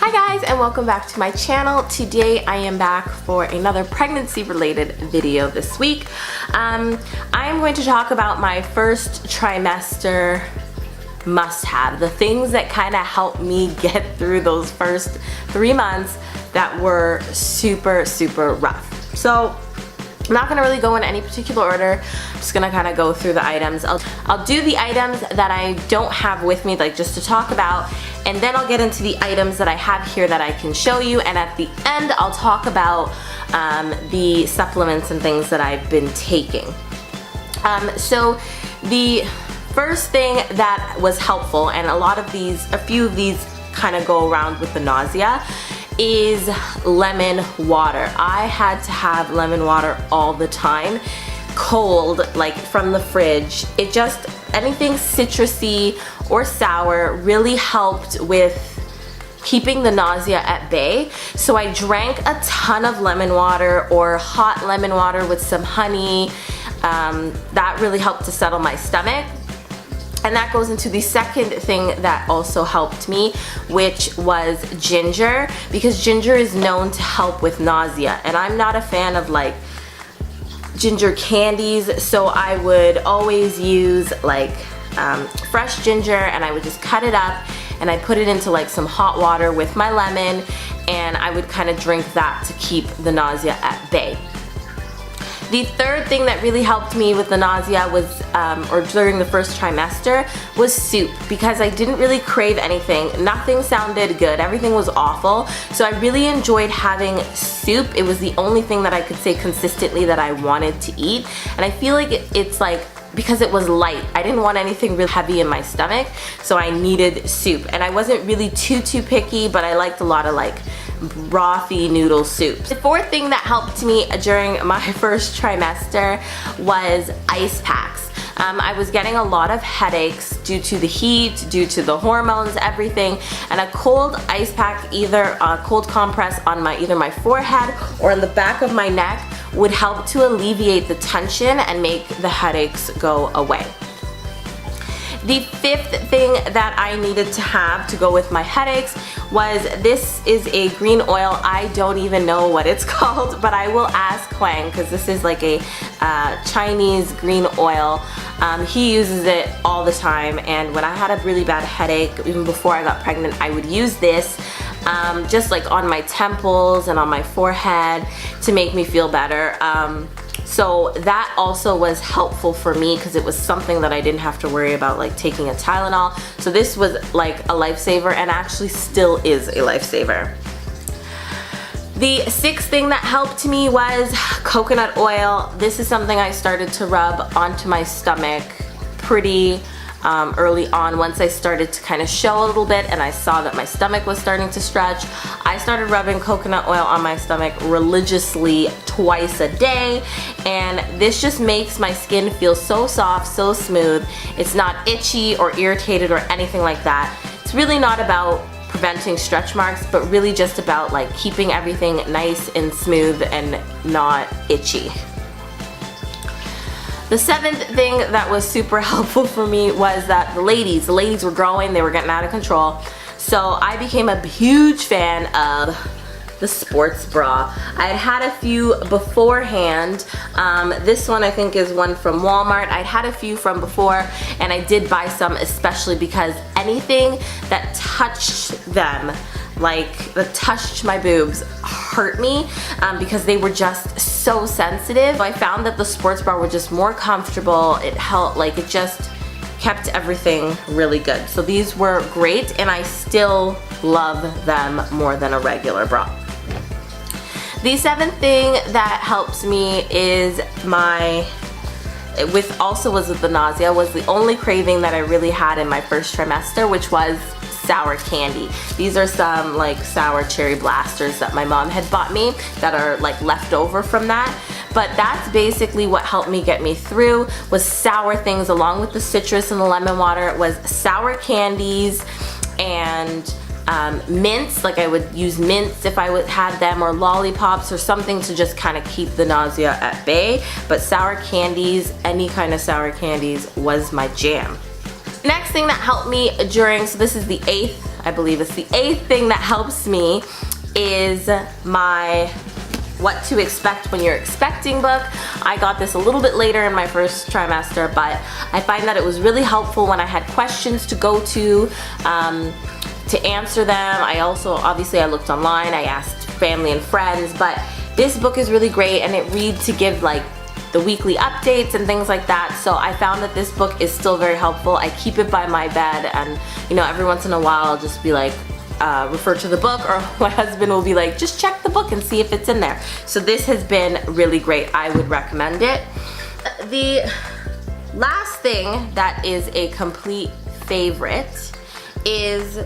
Hi guys, and welcome back to my channel. Today I am back for another pregnancy related video this week. I am going to talk about my first trimester must-have, the things that kind of helped me get through those first 3 months that were super rough. So I'm not going to really go in any particular order. I'm just going to kind of go through the items. I'll do the items that I don't have with me, like just to talk about, and then I'll get into the items that I have here that I can show you, and at the end I'll talk about the supplements and things that I've been taking. So the first thing that was helpful, and a few of these kind of go around with the nausea, is lemon water. I had to have lemon water all the time, cold, like from the fridge. It just, anything citrusy or sour really helped with keeping the nausea at bay. So I drank a ton of lemon water or hot lemon water with some honey. That really helped to settle my stomach. And that goes into the second thing that also helped me, which was ginger, because ginger is known to help with nausea. And I'm not a fan of like ginger candies, so I would always use like fresh ginger, and I would just cut it up and I put it into like some hot water with my lemon, and I would kind of drink that to keep the nausea at bay. The third thing that really helped me with the nausea was, or during the first trimester, was soup, because I didn't really crave anything. Nothing sounded good. Everything was awful. So I really enjoyed having soup. It was the only thing that I could say consistently that I wanted to eat. And I feel like it's like, because it was light, I didn't want anything really heavy in my stomach, so I needed soup. And I wasn't really too picky, but I liked a lot of like brothy noodle soups. The fourth thing that helped me during my first trimester was ice packs. I was getting a lot of headaches due to the heat, due to the hormones, everything, and a cold ice pack, either a cold compress on either my forehead or on the back of my neck, would help to alleviate the tension and make the headaches go away. The fifth thing that I needed to have to go with my headaches was, this is a green oil. I don't even know what it's called, but I will ask Huang, because this is like a Chinese green oil. He uses it all the time, and when I had a really bad headache, even before I got pregnant, I would use this just like on my temples and on my forehead to make me feel better. So that also was helpful for me, because it was something that I didn't have to worry about like taking a Tylenol. So this was like a lifesaver, and actually still is a lifesaver. The sixth thing that helped me was coconut oil. This is something I started to rub onto my stomach pretty early on. Once I started to kind of show a little bit and I saw that my stomach was starting to stretch, I started rubbing coconut oil on my stomach religiously twice a day, and this just makes my skin feel so soft, so smooth. It's not itchy or irritated or anything like that. It's really not about preventing stretch marks, but really just about like keeping everything nice and smooth and not itchy. The seventh thing that was super helpful for me was that the ladies were growing, they were getting out of control. So I became a huge fan of the sports bra. I had had a few beforehand. This one I think is one from Walmart. I'd had a few from before, and I did buy some especially because anything that touched them, like that touched my boobs, hurt me, because they were just so sensitive. I found that the sports bra were just more comfortable. It helped, like it just kept everything really good. So these were great, and I still love them more than a regular bra. The seventh thing that helps me is also was with the nausea, was the only craving that I really had in my first trimester, which was sour candy. These are some like sour cherry blasters that my mom had bought me that are like left over from that. But that's basically what helped me get me through, was sour things, along with the citrus and the lemon water. It was sour candies and mints. Like I would use mints if I had them, or lollipops or something to just kind of keep the nausea at bay. But sour candies, any kind of sour candies, was my jam. Next thing that helped me during, so this is the 8th, I believe it's the 8th thing that helps me, is my What to Expect When You're Expecting book. I got this a little bit later in my first trimester, but I find that it was really helpful when I had questions to go to answer them. I also, obviously I looked online, I asked family and friends, but this book is really great and it reads to give like the weekly updates and things like that. So I found that this book is still very helpful. I keep it by my bed, and you know, every once in a while I'll just be like, refer to the book, or my husband will be like, just check the book and see if it's in there. So this has been really great. I would recommend it. The last thing that is a complete favorite is,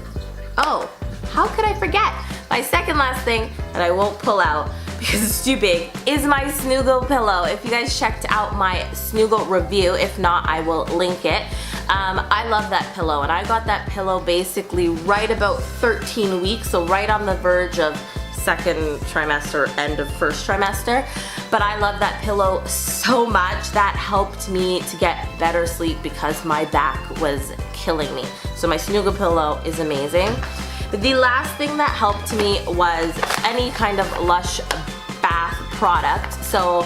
oh, how could I forget? My second last thing that I won't pull out because it's too big is my Snuggle Pillow. If you guys checked out my Snuggle review, if not, I will link it. I love that pillow, and I got that pillow basically right about 13 weeks, so right on the verge of second trimester, end of first trimester. But I love that pillow so much. That helped me to get better sleep because my back was killing me. So my Snuggle Pillow is amazing. The last thing that helped me was any kind of Lush bath product. So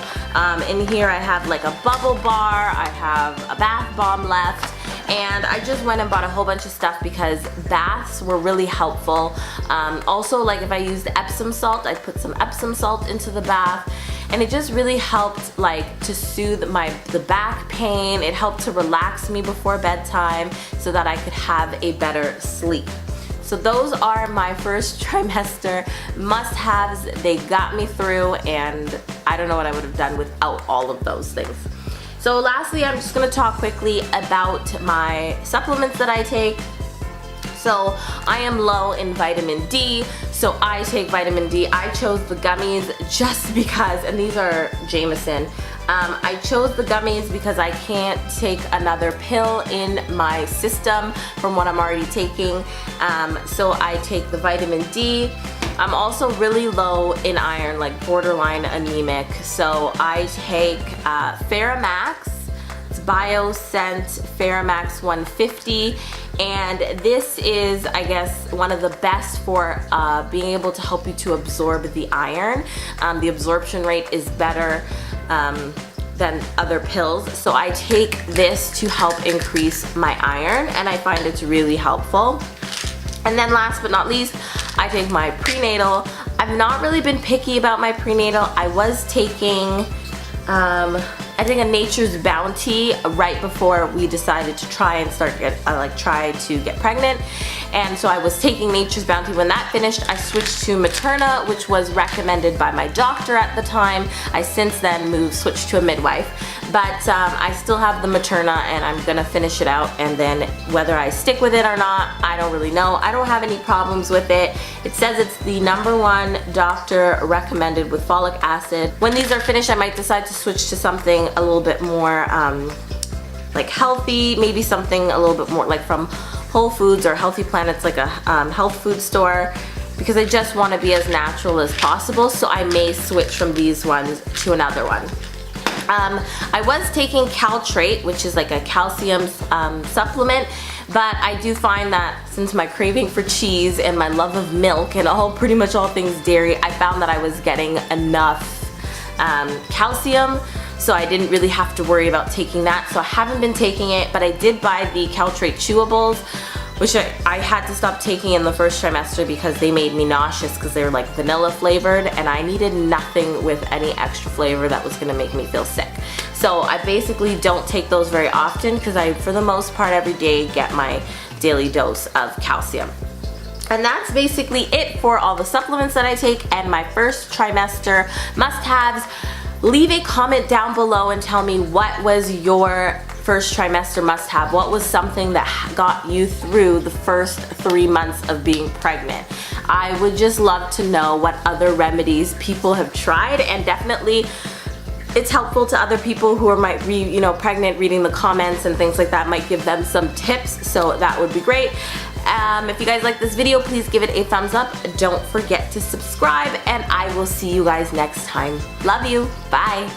in here I have like a bubble bar, I have a bath bomb left, and I just went and bought a whole bunch of stuff because baths were really helpful. Also, like if I used Epsom salt, I'd put some Epsom salt into the bath, and it just really helped like to soothe the back pain. It helped to relax me before bedtime so that I could have a better sleep. So those are my first trimester must-haves. They got me through, and I don't know what I would have done without all of those things. So lastly, I'm just going to talk quickly about my supplements that I take. So I am low in vitamin D, so I take vitamin D. I chose the gummies just because, and these are Jameson. I chose the gummies because I can't take another pill in my system from what I'm already taking. So I take the vitamin D. I'm also really low in iron, like borderline anemic. So I take Ferromax. It's BioScent Ferromax 150. And this is, I guess, one of the best for being able to help you to absorb the iron. The absorption rate is better than other pills. So I take this to help increase my iron, and I find it's really helpful. And then last but not least, I take my Prenatal. I've not really been picky about my Prenatal. I was taking I think a Nature's Bounty right before we decided to try and try to get pregnant. And so I was taking Nature's Bounty. When that finished, I switched to Materna, which was recommended by my doctor at the time. I since then switched to a midwife. But I still have the Materna, and I'm gonna finish it out, and then whether I stick with it or not, I don't really know. I don't have any problems with it. It says it's the #1 doctor recommended with folic acid. When these are finished, I might decide to switch to something a little bit more like healthy, maybe something a little bit more like from Whole Foods or Healthy Planets, like a health food store, because I just want to be as natural as possible. So I may switch from these ones to another one. I was taking Caltrate, which is like a calcium supplement, but I do find that since my craving for cheese and my love of milk and pretty much all things dairy, I found that I was getting enough calcium, so I didn't really have to worry about taking that. So I haven't been taking it, but I did buy the Caltrate chewables, which I had to stop taking in the first trimester because they made me nauseous because they were like vanilla flavored, and I needed nothing with any extra flavor that was gonna make me feel sick. So I basically don't take those very often because I, for the most part, every day get my daily dose of calcium. And that's basically it for all the supplements that I take and my first trimester must-haves. Leave a comment down below and tell me what was your first trimester must-have. What was something that got you through the first 3 months of being pregnant? I would just love to know what other remedies people have tried, and definitely it's helpful to other people who might be, pregnant. Reading the comments and things like that might give them some tips, so that would be great. If you guys like this video, please give it a thumbs up. Don't forget to subscribe, and I will see you guys next time. Love you. Bye.